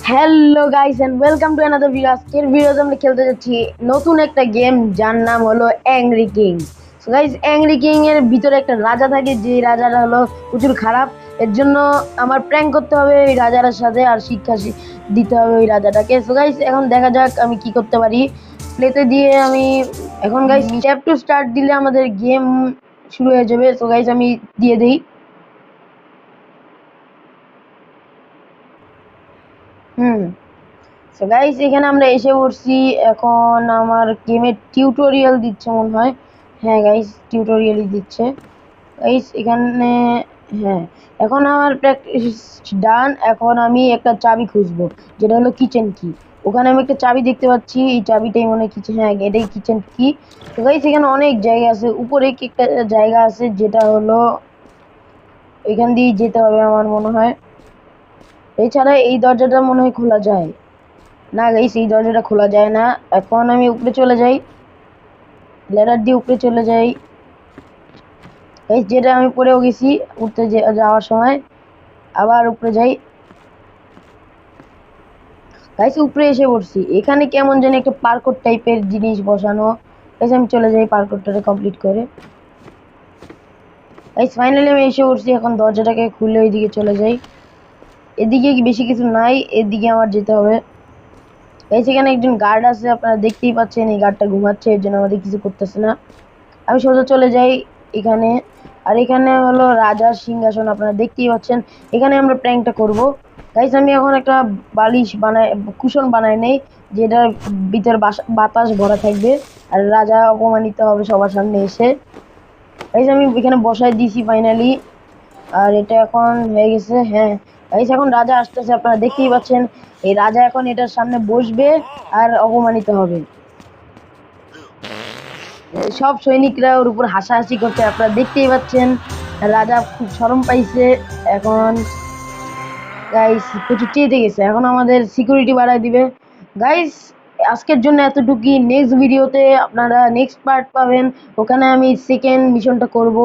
Hello guys and welcome to another video. আজকের ভিডিওতে আমরা খেলতে যাচ্ছি নতুন একটা গেম যার নাম হলো angry king. So guys, angry king এর ভিতরে একটা রাজা থাকে, যে রাজাটা হলো প্রচুর খারাপ। এর জন্য আমার প্র্যাঙ্ক করতে হবে ওই রাজার সাথে, আর শিক্ষা দিতে হবে ওই রাজাটাকে। সো গাইস, এখন দেখা যাক আমি কি করতে পারি। প্লেতে দিয়ে আমি এখন গাইস ট্যাপ টু স্টার্ট দিলে আমাদের গেম শুরু হয়ে যাবে। সো গাইস, আমি দিয়ে দিই। হুম। সো গাইস, এখানে আমরা এসে পড়ছি। এখন আমার গেমের টিউটোরিয়াল দিচ্ছে মনে হয়। হ্যাঁ গাইস, টিউটোরিয়ালই দিচ্ছে। গাইস এখানে, হ্যাঁ, এখন আমার প্র্যাকটিস ডান। এখন আমি একটা চাবি খুঁজবো, যেটা হলো কিচেন কি। ওখানে আমি একটা চাবি দেখতে পাচ্ছি, এই চাবিটাই মনে হয় কিচেন। হ্যাঁ, এটাই কিচেন কি। তো গাইস, এখানে অনেক জায়গা আছে, উপরে কি একটা জায়গা আছে, যেটা হলো এখান দিয়ে যেতে হবে আমার মনে হয়। এছাড়া এই দরজাটা মনে হয় খোলা যায় না। গাইস, এই দরজাটা খোলা যায় না। এখন আমি উপরে চলে যাই, ল্যাডার দিয়ে উপরে চলে যাই। গাইস, যেটা আমি পড়েও গেছি উঠতে যাওয়ার সময়। আবার উপরে যাই। গাইস, উপরে এসে পড়ছি। এখানে কেমন জানি একটা পার্কর টাইপের জিনিস বসানো। গাইস, আমি চলে যাই পার্করটাকে কমপ্লিট করে। গাইস, ফাইনালি আমি এসে পড়ছি। এখন দরজাটাকে খুলে ওইদিকে চলে যাই। এদিকে বেশি কিছু নাই, এদিকে আমার যেতে হবে। গাইস, এখানে একজন গার্ড আছে, আপনারা দেখতেই পাচ্ছেন। এই গার্ডটা ঘুমাচ্ছে, এর জন্য আমাদের কিছু করতেছে না। আমি সোজা চলে যাই এখানে। আর এখানে হলো রাজার সিংহাসন, আপনারা দেখতেই পাচ্ছেন। এখানে আমরা প্র্যাঙ্কটা করব। গাইস, আমি এখন একটা বালিশ বানাই, কুশন বানাই নেই, যেটার ভিতর বাতাস ভরা থাকবে, আর রাজা অপমানিত হবে সবার সামনে এসে। গাইস, আমি এখানে বসাই দিয়েছি ফাইনালি। আর এটা এখন হয়ে গেছে। হ্যাঁ গাইস, এখন রাজা আসতেছে, আপনারা দেখতেই পাচ্ছেন। এই রাজা এখন এটার সামনে বসবে আর অপমানিত হবে। সব সৈনিকরা ওর উপর হাসাহাসি করছে, আপনারা দেখতেই পাচ্ছেন। রাজা খুব শরম পাইছে। এখন গাইস প্রচুর চেতে গেছে, এখন আমাদের সিকিউরিটি বাড়ায় দিবে। গাইস, আজকের জন্য এতটুকুই। নেক্সট ভিডিওতে আপনারা নেক্সট পার্ট পাবেন, ওখানে আমি সেকেন্ড মিশনটা করব।